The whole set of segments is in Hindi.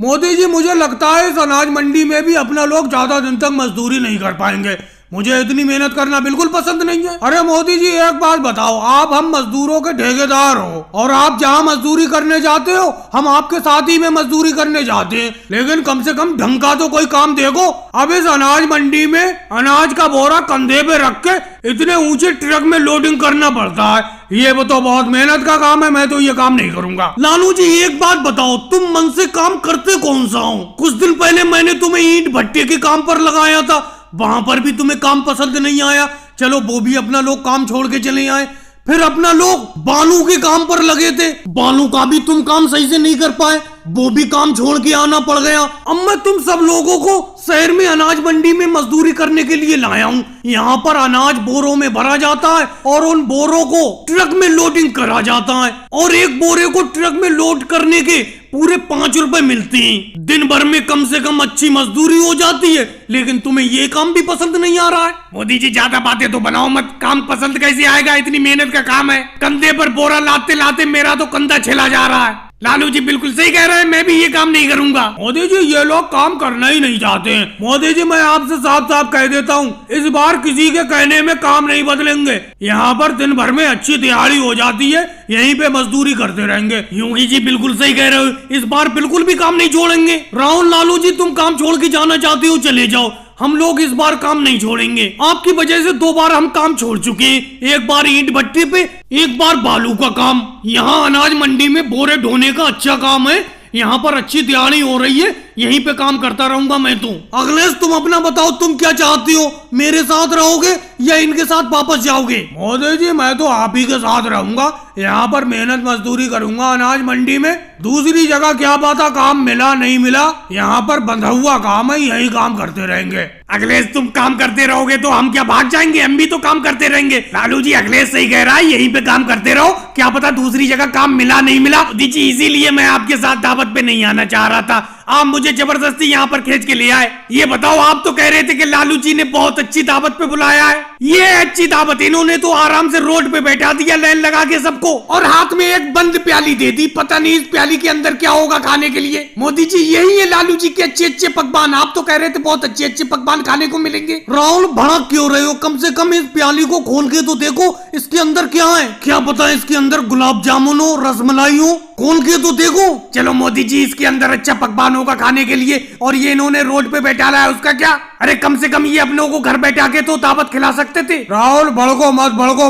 मोदी जी मुझे लगता है इस अनाज मंडी में भी अपना लोग ज्यादा दिन तक मजदूरी नहीं कर पाएंगे। मुझे इतनी मेहनत करना बिल्कुल पसंद नहीं है। अरे मोदी जी एक बात बताओ, आप हम मजदूरों के ठेकेदार हो और आप जहाँ मजदूरी करने जाते हो हम आपके साथ ही में मजदूरी करने जाते हैं, लेकिन कम से कम ढंग का तो कोई काम देखो। अब इस अनाज मंडी में अनाज का बोरा कंधे पे रख के इतने ऊंचे ट्रक में लोडिंग करना पड़ता है, ये तो बहुत मेहनत का काम है। मैं तो ये काम नहीं करूंगा। लालू जी एक बात बताओ, तुम मन से काम करते कौन सा हो? कुछ दिन पहले मैंने तुम्हें ईंट भट्टे के काम पर लगाया था, वहां पर भी तुम्हें काम पसंद नहीं आया। चलो वो भी अपना लोग काम छोड़ के चले आए। फिर अपना लोग बालू के काम पर लगे थे, बालू का भी तुम काम सही से नहीं कर पाए, वो भी काम छोड़ के आना पड़ गया। अब मैं तुम सब लोगों को शहर में अनाज मंडी में मजदूरी करने के लिए लाया हूँ। यहाँ पर अनाज बोरों में भरा जाता है और उन बोरों को ट्रक में लोडिंग करा जाता है और एक बोरे को ट्रक में लोड करने के पूरे 5 रुपए मिलते हैं। दिन भर में कम से कम अच्छी मजदूरी हो जाती है, लेकिन तुम्हें ये काम भी पसंद नहीं आ रहा है। मोदी जी ज्यादा बातें तो बनाओ मत, काम पसंद कैसे आएगा? इतनी मेहनत का काम है। कंधे पर बोरा लाते लाते मेरा तो कंधा छिला जा रहा है। लालू जी बिल्कुल सही कह रहे हैं, मैं भी ये काम नहीं करूंगा। मोदी जी ये लोग काम करना ही नहीं चाहते हैं। मोदी जी मैं आपसे साफ साफ कह देता हूँ, इस बार किसी के कहने में काम नहीं बदलेंगे। यहाँ पर दिन भर में अच्छी दिहाड़ी हो जाती है, यहीं पे मजदूरी करते रहेंगे। योगी जी बिल्कुल सही कह रहे हो, इस बार बिल्कुल भी काम नहीं छोड़ेंगे। राहुल लालू जी तुम काम छोड़ के जाना चाहते हो चले जाओ, हम लोग इस बार काम नहीं छोड़ेंगे। आपकी वजह से 2 बार हम काम छोड़ चुके हैं, एक बार ईंट भट्टी पे, एक बार बालू का काम। यहाँ अनाज मंडी में बोरे ढोने का अच्छा काम है, यहाँ पर अच्छी दिहाड़ी हो रही है, यहीं पे काम करता रहूंगा मैं तो। अखिलेश तुम अपना बताओ, तुम क्या चाहती हो? मेरे साथ रहोगे या इनके साथ वापस जाओगे? मोदी जी मैं तो आप ही के साथ रहूंगा, यहाँ पर मेहनत मजदूरी करूंगा अनाज मंडी में। दूसरी जगह क्या पता काम मिला नहीं मिला, यहाँ पर बंधा हुआ काम है, यही काम करते रहेंगे। अखिलेश तुम काम करते रहोगे तो हम क्या भाग जाएंगे? हम भी तो काम करते रहेंगे। लालू जी अखिलेश सही कह रहा है, यहीं पे काम करते रहो, क्या पता दूसरी जगह काम मिला नहीं मिला। मोदी जी इसीलिए मैं आपके साथ दावत पे नहीं आना चाह रहा था, आप मुझे जबरदस्ती यहाँ पर खींच के ले आए। ये बताओ, आप तो कह रहे थे कि लालू जी ने बहुत अच्छी दावत पे बुलाया है। ये अच्छी दावत, इन्होंने तो आराम से रोड पे बैठा दिया लाइन लगा के सबको, और हाथ में एक बंद प्याली दे दी। पता नहीं इस प्याली के अंदर क्या होगा खाने के लिए। मोदी जी यही है लालू जी के अच्छे अच्छे पकवान। आप तो कह रहे थे बहुत अच्छे अच्छे पकवान खाने को मिलेंगे। राहुल भड़क क्यों रहे हो? कम से कम इस प्याली को खोल के तो देखो, इसके अंदर क्या है। क्या पता इसके अंदर गुलाब जामुन हो, रसमलाई हो, खोल के तो देखो। चलो मोदी जी इसके अंदर अच्छा पकवान होगा खाने के लिए, और ये इन्होंने रोड पे बैठा है, उसका क्या? अरे कम से कम ये अपनों को घर बैठा के तो दावत खिला सकते थे। राहुल भड़को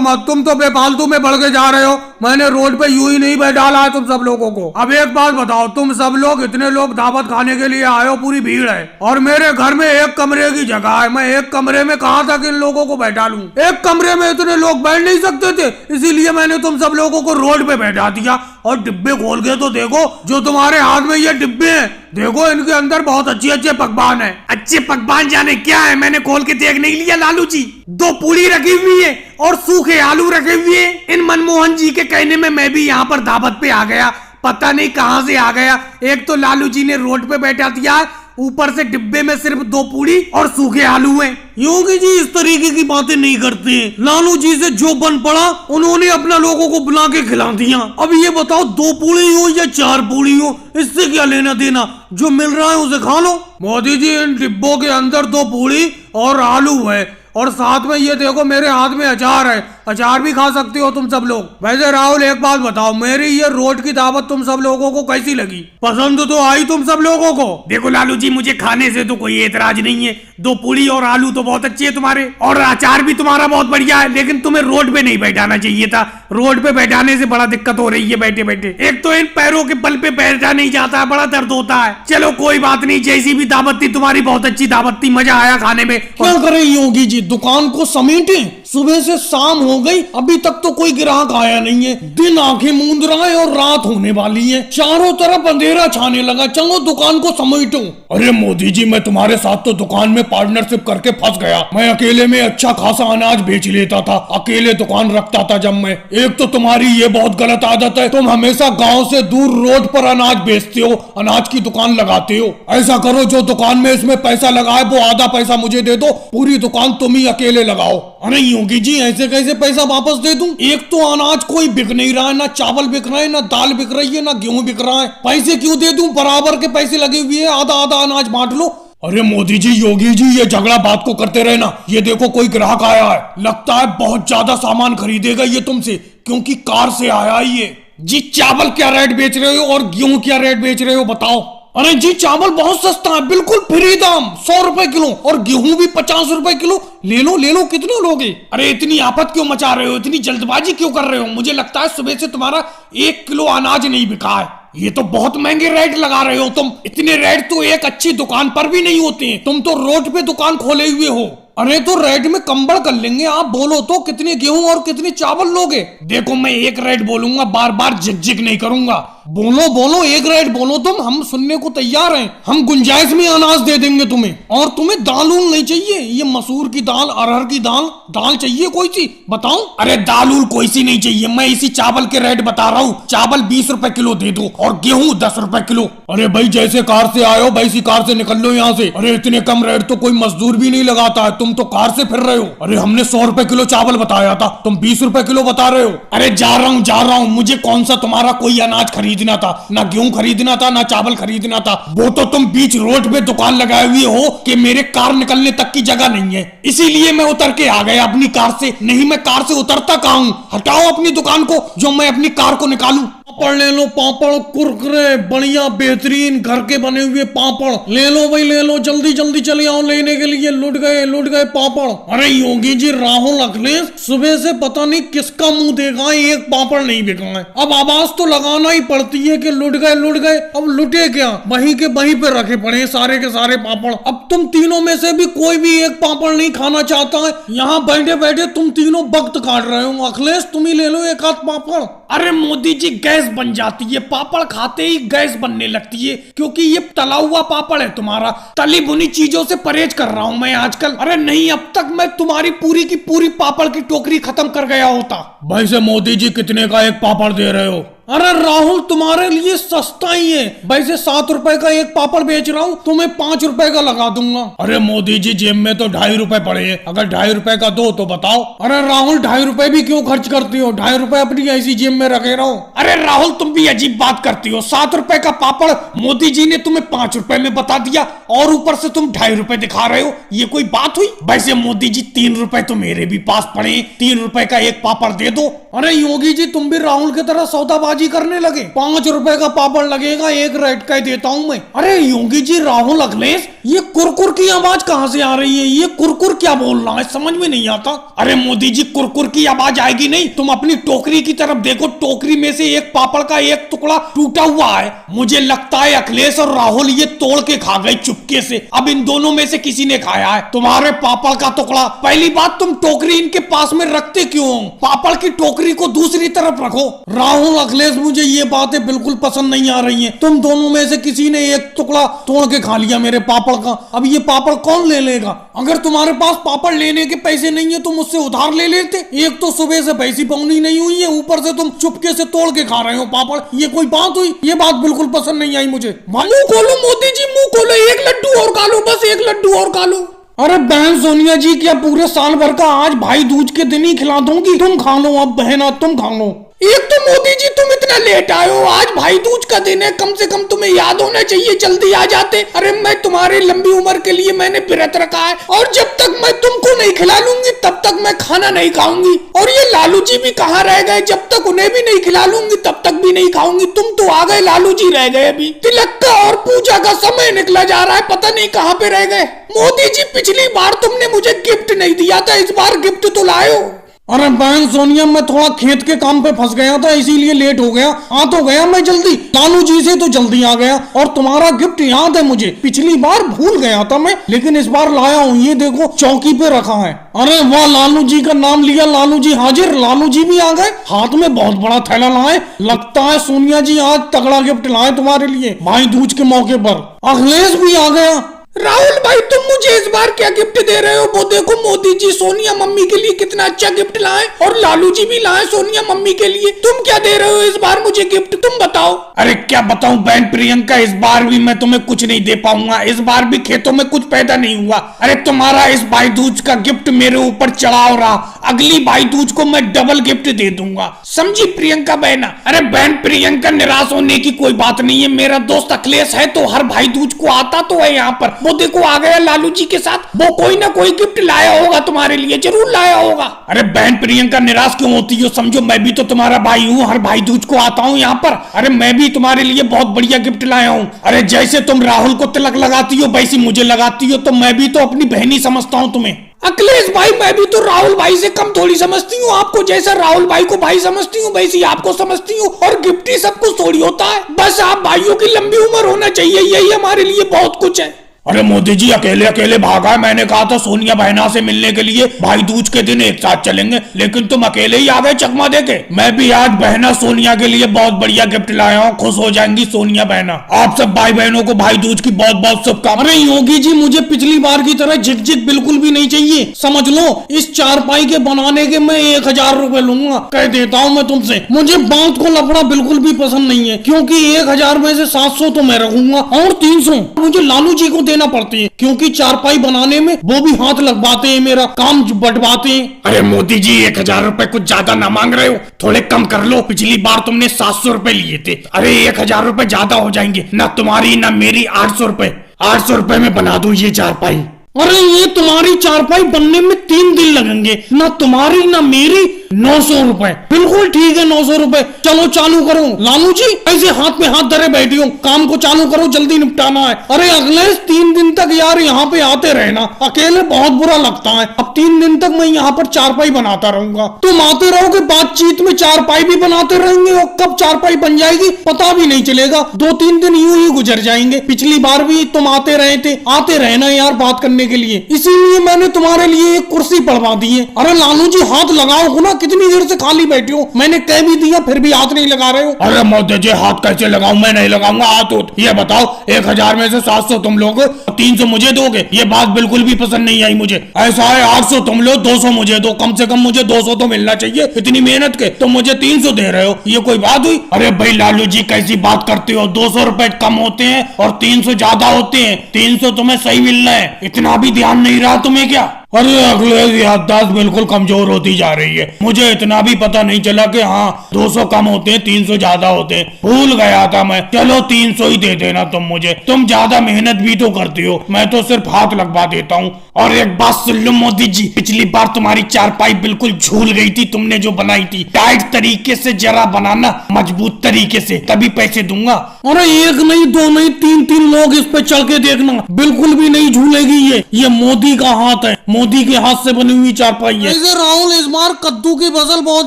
मत, तुम तो बेफालतू में बढ़ के जा रहे हो। मैंने रोड पे यूं ही नहीं बैठाला है तुम सब लोगों को। अब एक बात बताओ, तुम सब लोग इतने लोग दावत खाने के लिए आए हो, पूरी भीड़ है, और मेरे घर में एक कमरे की जगह है। मैं एक कमरे में कहाँ तक इन लोगों को बैठा लूं? एक कमरे में इतने लोग बैठ नहीं सकते थे, इसीलिए मैंने तुम सब लोगों को रोड पे बैठा दिया। और डिब्बे खोल के तो देखो, जो तुम्हारे हाथ में ये डिब्बे हैं, देखो इनके अंदर बहुत अच्छे अच्छे पकवान है। अच्छे पकवान जाने क्या है, मैंने खोल के देख नहीं लिया लालू जी। 2 पूरी रखी हुई है और सूखे आलू रखे हुए हैं। इन मनमोहन जी के कहने में मैं भी यहाँ पर दावत पे आ गया, पता नहीं कहाँ से आ गया। एक तो लालू जी ने रोड पे बैठा दिया, ऊपर से डिब्बे में सिर्फ 2 पूरी और सूखे आलू हैं। योगी जी इस तरीके की बातें नहीं करते हैं। लालू जी से जो बन पड़ा उन्होंने अपना लोगों को बुला के खिला दिया। अब ये बताओ 2 पूरी हो या 4 पूरी हो, इससे क्या लेना देना? जो मिल रहा है उसे खा लो। मोदी जी इन डिब्बों के अंदर 2 पूरी और आलू है, और साथ में ये देखो मेरे हाथ में अचार है, अचार भी खा सकते हो तुम सब लोग। वैसे राहुल एक बात बताओ, मेरी ये रोड की दावत तुम सब लोगों को कैसी लगी? पसंद तो आई तुम सब लोगों को? देखो लालू जी मुझे खाने से तो कोई एतराज नहीं है, 2 पूरी और आलू तो बहुत अच्छे है तुम्हारे, और अचार भी तुम्हारा बहुत बढ़िया है, लेकिन तुम्हें रोड पे नहीं बैठाना चाहिए था। रोड पे बैठाने से बड़ा दिक्कत हो रही है बैठे बैठे। एक तो इन पैरों के बल पे बैठा नहीं जाता है, बड़ा दर्द होता है। चलो कोई बात नहीं, जैसी भी दावत थी तुम्हारी बहुत अच्छी दावत थी, मजा आया खाने में। क्या करे योगी जी, दुकान को समेटे, सुबह से शाम हो गई, अभी तक तो कोई ग्राहक आया नहीं है। दिन आंखें मूंद रहा है और रात होने वाली है, चारों तरफ अंधेरा छाने लगा। चलो दुकान को समेटो। अरे मोदी जी मैं तुम्हारे साथ तो दुकान में पार्टनरशिप करके फंस गया। मैं अकेले में अच्छा खासा अनाज बेच लेता था, अकेले दुकान रखता था जब मैं। एक तो तुम्हारी ये बहुत गलत आदत है, तुम हमेशा गाँव से दूर रोड पर अनाज बेचते हो, अनाज की दुकान लगाते हो। ऐसा करो, जो दुकान में इसमें पैसा लगाए वो आधा पैसा मुझे दे दो, पूरी दुकान तुम ही अकेले लगाओ। अरे योगी जी ऐसे कैसे पैसा वापस दे दूं? एक तो अनाज कोई बिक नहीं रहा है, ना चावल बिक रहा है, ना दाल बिक रही है, ना गेहूं बिक रहा है। पैसे क्यों दे दूं? बराबर के पैसे लगे हुए हैं, आधा आधा अनाज बांट लो। अरे मोदी जी, योगी जी, ये झगड़ा बात को करते रहे ना। ये देखो कोई ग्राहक आया है, लगता है बहुत ज्यादा सामान खरीदेगा ये तुमसे, क्योंकि कार से आया है ये। जी चावल क्या रेट बेच रहे हो और गेहूं क्या रेट बेच रहे हो बताओ? अरे जी चावल बहुत सस्ता है, बिल्कुल फ्री दाम, 100 रुपए किलो, और गेहूं भी 50 रुपए किलो। ले लो, कितने लोगे? अरे इतनी आफत क्यों मचा रहे हो? इतनी जल्दबाजी क्यों कर रहे हो? मुझे लगता है सुबह से तुम्हारा 1 किलो अनाज नहीं बिका है। ये तो बहुत महंगे रेट लगा रहे हो तुम। इतने रेट तो एक अच्छी दुकान पर भी नहीं होते हैं। तुम तो रोड पे दुकान खोले हुए हो। अरे तो रेट में कंबल कर लेंगे। आप बोलो तो कितने गेहूं और कितने चावल लोगे? देखो मैं एक रेट बोलूंगा, बार बार झिक नहीं करूंगा। बोलो, एक रेट बोलो तुम, हम सुनने को तैयार हैं। हम गुंजाइश में अनाज दे देंगे तुम्हें। और तुम्हें दाल नहीं चाहिए? ये मसूर की दाल, अरहर की दाल चाहिए कोई सी? बताओ। अरे दाल कोई सी नहीं चाहिए, मैं इसी चावल के रेट बता रहा हूँ। चावल 20 रुपए किलो दे दो और गेहूं 10 रुपए किलो। अरे भाई, जैसे कार से आए हो वैसी कार से निकल लो यहाँ से। अरे इतने कम रेट तो कोई मजदूर भी नहीं लगाता है, तुम तो कार से फिर रहे हो। अरे हमने 100 रुपए किलो चावल बताया था, तुम 20 रुपए किलो बता रहे हो। अरे जा रहा हूँ, मुझे कौन सा तुम्हारा कोई अनाज खरीदना था, ना गेहूं खरीदना था, ना चावल खरीदना था। वो तो तुम बीच रोड पे दुकान लगाए हुए हो कि मेरे कार निकलने तक की जगह नहीं है, इसीलिए मैं उतर के आ गया अपनी कार से। नहीं मैं कार से उतरता कहाँ हूँ? हटाओ अपनी दुकान को जो मैं अपनी कार को निकालूं। पापड़ ले लो, पापड़ कुरकुरे बढ़िया बेहतरीन घर के बने हुए पापड़ ले लो भाई, ले लो, जल्दी चले आओ लेने के लिए। लुट गए पापड़। अरे योगी जी, राहुल अखिलेश, सुबह से पता नहीं किसका मुंह देखा है, एक पापड़ नहीं बिका है। अब आवाज तो लगाना ही पड़ती है कि लुट गए। अब लुटे क्या, वहीं के वहीं पे रखे पड़े सारे के सारे पापड़। अब तुम तीनों में से भी कोई भी एक पापड़ नहीं खाना चाहता है। यहाँ बैठे तुम तीनों वक्त काट रहे हो। अखिलेश तुम ही ले लो एक आध पापड़। अरे मोदी जी, गैस बन जाती है, पापड़ खाते ही गैस बनने लगती है, क्योंकि ये तला हुआ पापड़ है तुम्हारा। तली भुनी चीजों से परहेज कर रहा हूं मैं आजकल। अरे नहीं, अब तक मैं तुम्हारी पूरी की पूरी पापड़ की टोकरी खत्म कर गया होता। भाई से मोदी जी, कितने का एक पापड़ दे रहे हो? अरे राहुल, तुम्हारे लिए सस्ता ही है। वैसे 7 रुपए का एक पापड़ बेच रहा हूँ, तुम्हें 5 रुपए का लगा दूंगा। अरे मोदी जी, जेब में तो 2.5 रुपए पड़े हैं, अगर 2.5 रुपए का दो तो बताओ। अरे राहुल, 2.5 रुपए भी क्यों खर्च करती हो? 2.5 रुपए अपनी ऐसी जेब में रखे रहो। अरे राहुल, तुम भी अजीब बात करती हो। 7 रुपए का पापड़ मोदी जी ने तुम्हें 5 रुपए में बता दिया, और ऊपर से तुम 2.5 रुपए दिखा रहे हो। ये कोई बात हुई? वैसे मोदी जी, 3 रुपए तो मेरे भी पास पड़े, 3 रुपए का एक पापड़ दे दो। अरे योगी जी, तुम भी राहुल की तरह सौदाबाजी करने लगे। 5 रुपए का पापड़ लगेगा, एक रेट का ही देता हूं मैं। अरे योगी जी, राहुल अखिलेश, ये कुरकुर की आवाज कहां से आ रही है? ये कुरकुर क्या बोल रहा है, समझ में नहीं आता। अरे मोदी जी, कुरकुर की आवाज आएगी नहीं, तुम अपनी टोकरी की तरफ देखो। टोकरी में से एक पापड़ का एक टुकड़ा टूटा हुआ है। मुझे लगता है अखिलेश और राहुल ये तोड़ के खा गए चुपके से। अब इन दोनों में से किसी ने खाया है तुम्हारे पापड़ का टुकड़ा। पहली बात, तुम टोकरी इनके पास में रखते क्यों हो? पापड़ की टोकरी को दूसरी तरफ रखो। राहुल अखिलेश, मुझे ये बातें बिल्कुल पसंद नहीं आ रही हैं। तुम दोनों में से किसी ने एक टुकड़ा तोड़ के खा लिया मेरे पापड़ का। अब ये पापड़ कौन ले लेगा? अगर तुम्हारे पास पापड़ लेने के पैसे नहीं है तो मुझसे उधार ले लेते। एक तो सुबह से पैसी पौनी नहीं हुई है, ऊपर से तुम चुपके से तोड़ के खा रहे हो पापड़। ये कोई बात हुई? ये बात बिल्कुल पसंद नहीं आई मुझे। मुंह खोलो मोदी जी, मुंह खोलो, एक लड्डू और खा लो, बस एक लड्डू और खा लो। अरे बहन सोनिया जी, क्या पूरे साल भर का आज भाई दूज के दिन ही खिला दूंगी? तुम खा लो अब बहना, तुम खा लो। एक तो मोदी जी, तुम इतना लेट आए हो, आज भाई दूज का दिन है, कम से कम तुम्हें याद होना चाहिए, जल्दी आ जाते। अरे मैं तुम्हारी लंबी उम्र के लिए मैंने व्रत रखा है, और जब तक मैं तुमको नहीं खिला लूंगी तब तक मैं खाना नहीं खाऊंगी। और ये लालू जी भी कहाँ रह गए? जब तक उन्हें भी नहीं खिला लूंगी तब तक भी नहीं खाऊंगी। तुम तो आ गए, लालू जी रह गए। अभी तिलक का और पूजा का समय निकला जा रहा है, पता नहीं कहाँ पे रह गए। मोदी जी, पिछली बार तुमने मुझे गिफ्ट नहीं दिया था, इस बार गिफ्ट तो लाए हो। अरे बहन सोनिया, मैं थोड़ा खेत के काम पे फंस गया था, इसीलिए लेट हो गया। आ तो गया मैं जल्दी, लालू जी से तो जल्दी आ गया। और तुम्हारा गिफ्ट याद है मुझे, पिछली बार भूल गया था मैं, लेकिन इस बार लाया हूँ। ये देखो, चौकी पे रखा है। अरे वाह, लालू जी का नाम लिया, लालू जी हाजिर। लालू जी भी आ गए, हाथ में बहुत बड़ा थैला लाए। लगता है सोनिया जी आज तगड़ा गिफ्ट लाए तुम्हारे लिए भाई दूज के मौके पर। अखिलेश भी आ गया। राहुल भाई तुम मुझे इस बार क्या गिफ्ट दे रहे हो? वो देखो मोदी जी सोनिया मम्मी के लिए कितना अच्छा गिफ्ट लाए और लालू जी भी लाए सोनिया मम्मी के लिए। तुम क्या दे रहे हो इस बार मुझे गिफ्ट, तुम बताओ। अरे क्या बताऊं बहन प्रियंका, इस बार भी मैं तुम्हें कुछ नहीं दे पाऊंगा। इस बार भी खेतों में कुछ पैदा नहीं हुआ। अरे तुम्हारा इस भाई दूज का गिफ्ट मेरे ऊपर चढ़ाओ रहा, अगली भाई दूज को मैं डबल गिफ्ट दे दूंगा, समझी प्रियंका बहना? अरे बहन प्रियंका निराश होने की कोई बात नहीं है। मेरा दोस्त अखिलेश है तो हर भाई दूज को आता तो है यहाँ पर। वो देखो आ गया लालू जी के साथ, वो कोई ना कोई गिफ्ट लाया होगा तुम्हारे लिए, जरूर लाया होगा। अरे बहन प्रियंका निराश क्यों होती हो? समझो मैं भी तो तुम्हारा भाई हूँ, हर भाई दूज को आता हूँ यहाँ पर। अरे मैं भी तुम्हारे लिए बहुत बढ़िया गिफ्ट लाया हूँ। अरे जैसे तुम राहुल को तिलक लगाती हो वैसी मुझे लगाती हो, तो मैं भी तो अपनी बहन ही समझता हूँ तुम्हें। अखिलेश भाई मैं भी तो राहुल भाई से कम थोड़ी समझती हूँ आपको। जैसा राहुल भाई को भाई समझती हूँ वैसी आपको समझती हूँ, और गिफ्ट ही सब कुछ थोड़ी होता है। बस आप भाइयों की लंबी उम्र होना चाहिए, यही हमारे लिए बहुत कुछ है। अरे मोदी जी अकेले अकेले भागा है। मैंने कहा था सोनिया बहना से मिलने के लिए भाई दूज के दिन एक साथ चलेंगे, लेकिन तुम अकेले ही आ गए चकमा देके। मैं भी आज बहना सोनिया के लिए बहुत बढ़िया गिफ्ट लाया हूँ, खुश हो जाएंगी सोनिया बहना। आप सब भाई बहनों को भाई दूज की बहुत बहुत शुभकामनाएं। अरे योगी जी मुझे पिछली बार की तरह झिकझिक बिल्कुल भी नहीं चाहिए, समझ लो। इस चारपाई के बनाने के मैं 1000 रुपए लूंगा, कह देता हूँ मैं तुमसे। मुझे बात को लफड़ा बिल्कुल भी पसंद नहीं है, क्योंकि 1000 में से 700 तो मैं रखूंगा और 300 मुझे लालू जी को देना पड़ती है, क्योंकि चारपाई बनाने में वो भी हाथ लगवाते हैं, मेरा काम बंटवाते हैं। अरे मोदी जी 1000 रुपए कुछ ज्यादा ना मांग रहे हो? थोड़े कम कर लो। पिछली बार तुमने 700 रुपए लिए थे। अरे 1000 रुपए ज्यादा हो जाएंगे, ना तुम्हारी ना मेरी। 800 रुपए, 800 रुपए में बना दो ये चारपाई। अरे ये तुम्हारी चारपाई बनने में 3 दिन लगेंगे, ना तुम्हारी ना मेरी। 900 रुपए, बिल्कुल ठीक है 900 रुपए। चलो चालू करो। लालू जी ऐसे हाथ में हाथ धरे बैठी हो, काम को चालू करो, जल्दी निपटाना है। अरे अगले 3 दिन तक यार यहाँ पे आते रहना, अकेले बहुत बुरा लगता है। अब 3 दिन तक मैं यहाँ पर चारपाई बनाता रहूंगा, तुम आते रहोगे, बातचीत में चारपाई भी बनाते रहेंगे, और कब चारपाई बन जाएगी पता भी नहीं चलेगा। 2-3 दिन यूं ही गुजर जाएंगे। पिछली बार भी तुम आते रहे थे, आते रहना यार बात करने के लिए, इसीलिए मैंने तुम्हारे लिए एक कुर्सी पड़वा दी है। अरे लालू जी हाथ लगाओ ना, कितनी देर से खाली बैठी हो, मैंने कह भी दिया फिर भी हाथ नहीं लगा रहे हो। अरे मोदी जी हाथ कैसे लगाऊं? मैं नहीं लगाऊंगा हाथ। ये बताओ 1000 में से 700 तुम लोग, 300 मुझे दोगे? ये बात बिल्कुल भी पसंद नहीं आई मुझे। ऐसा है 800 तुम लो, 200 मुझे दो। कम से कम मुझे 200 तो मिलना चाहिए, इतनी मेहनत के। तुम मुझे 300 दे रहे हो, ये कोई बात हुई? अरे भाई लालू जी कैसी बात करते हो? 200 रुपए कम होते हैं और 300 ज्यादा होते हैं। 300 तुम्हें सही मिलना है, इतना भी ध्यान नहीं रहा तुम्हें क्या? अरे अगले याददाश्त बिल्कुल कमजोर होती जा रही है। मुझे इतना भी पता नहीं चला कि हाँ 200 कम होते हैं 300 ज्यादा होते हैं, भूल गया था मैं। चलो 300 ही दे देना तुम मुझे, तुम ज्यादा मेहनत भी तो करती हो, मैं तो सिर्फ हाथ लगवा देता हूँ। और एक बात सुन लो मोदी जी, पिछली बार तुम्हारी चारपाई बिल्कुल झूल गई थी, तुमने जो बनाई थी। टाइट तरीके से जरा बनाना, मजबूत तरीके से, तभी पैसे दूंगा। अरे 1 नहीं 2 नहीं 3-3 लोग इस पे चढ़ के देखना, बिल्कुल भी नहीं झूलेगी। ये मोदी का हाथ है, मोदी के हाथ से बनी हुई चारपाई है। ऐसे राहुल इस बार कद्दू की फसल बहुत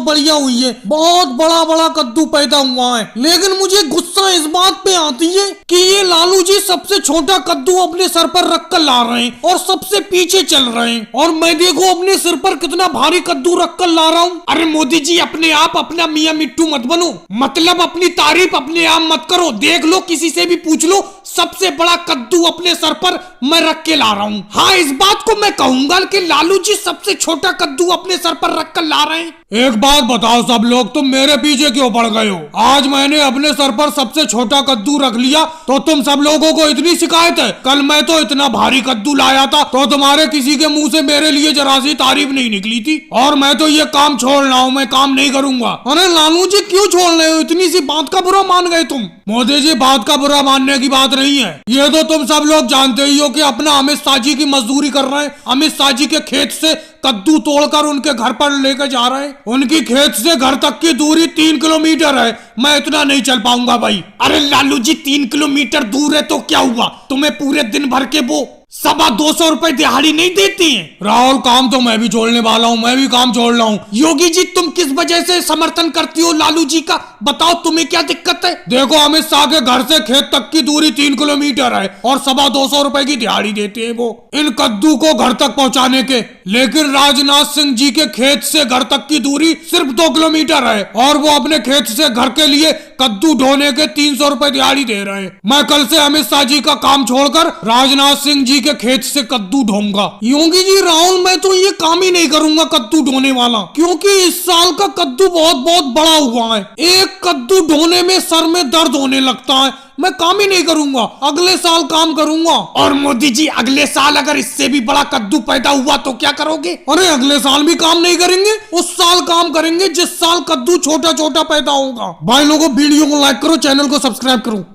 बढ़िया हुई है, बहुत बड़ा बड़ा कद्दू पैदा हुआ है। लेकिन मुझे गुस्सा इस बात पे आती है कि ये लालू जी सबसे छोटा कद्दू अपने सर पर रख कर ला रहे हैं और सबसे पीछे चल रहे हैं, और मैं देखो अपने सिर पर कितना भारी कद्दू रख कर ला रहा हूँ। अरे मोदी जी अपने आप अपना मियाँ मिट्टू मत बनो, मतलब अपनी तारीफ अपने आप मत करो। देख लो, किसी से भी पूछ लो, सबसे बड़ा कद्दू अपने सर पर मैं रख के ला रहा हूँ। हाँ इस बात को मैं कहूंगा कि लालू जी सबसे छोटा कद्दू अपने सर पर रख कर ला रहे हैं। एक बात बताओ सब लोग, तुम मेरे पीछे क्यों पड़ गए हो? आज मैंने अपने सर पर सबसे छोटा कद्दू रख लिया तो तुम सब लोगों को इतनी शिकायत है? कल मैं तो इतना भारी कद्दू लाया था तो तुम्हारे किसी के मुंह से मेरे लिए जरा सी तारीफ नहीं निकली थी, और मैं तो ये काम छोड़ रहा हूँ, मैं काम नहीं करूंगा। अरे लालू जी क्यों छोड़ रहे हो? इतनी सी बात का बुरा मान गए तुम? मोदी जी बात का बुरा मानने की बात नहीं है, ये तो तुम सब लोग जानते ही हो कि अपना अमित शाह जी की मजदूरी कर रहे हैं। अमित शाह जी के खेत से कद्दू तोड़कर उनके घर पर लेकर जा रहे हैं। उनकी खेत से घर तक की दूरी 3 किलोमीटर है, मैं इतना नहीं चल पाऊंगा भाई। अरे लालू जी 3 किलोमीटर दूर है तो क्या हुआ? तुम्हें पूरे दिन भर के वो 225 रुपए दिहाड़ी नहीं देती हैं। राहुल काम तो मैं भी छोड़ने वाला हूँ, मैं भी काम छोड़ रहा हूँ। योगी जी तुम किस वजह से समर्थन करती हो लालू जी का, बताओ तुम्हें क्या दिक्कत है? देखो अमित शाह के घर से खेत तक की दूरी 3 किलोमीटर है और 225 रुपए की दिहाड़ी देते हैं वो इन कद्दू को घर तक पहुंचाने के। लेकिन राजनाथ सिंह जी के खेत से घर तक की दूरी सिर्फ 2 किलोमीटर है और वो अपने खेत से घर के लिए कद्दू ढोने के 300 रुपए दिहाड़ी दे रहे हैं। मैं कल से अमित शाह जी का काम छोड़कर राजनाथ सिंह जी के खेत से कद्दू ढोऊंगा। योगी जी राहुल मैं तो ये काम ही नहीं करूंगा कद्दू ढोने वाला, क्योंकि इस साल का कद्दू बहुत बहुत बड़ा हुआ है। एक कद्दू ढोने में सर में दर्द होने लगता है। मैं काम ही नहीं करूंगा, अगले साल काम करूंगा। और मोदी जी अगले साल अगर इससे भी बड़ा कद्दू पैदा हुआ तो क्या करोगे? अरे अगले साल भी काम नहीं करेंगे, उस साल काम करेंगे जिस साल कद्दू छोटा छोटा पैदा होगा। भाई लोगों वीडियो को लाइक करो, चैनल को सब्सक्राइब करो।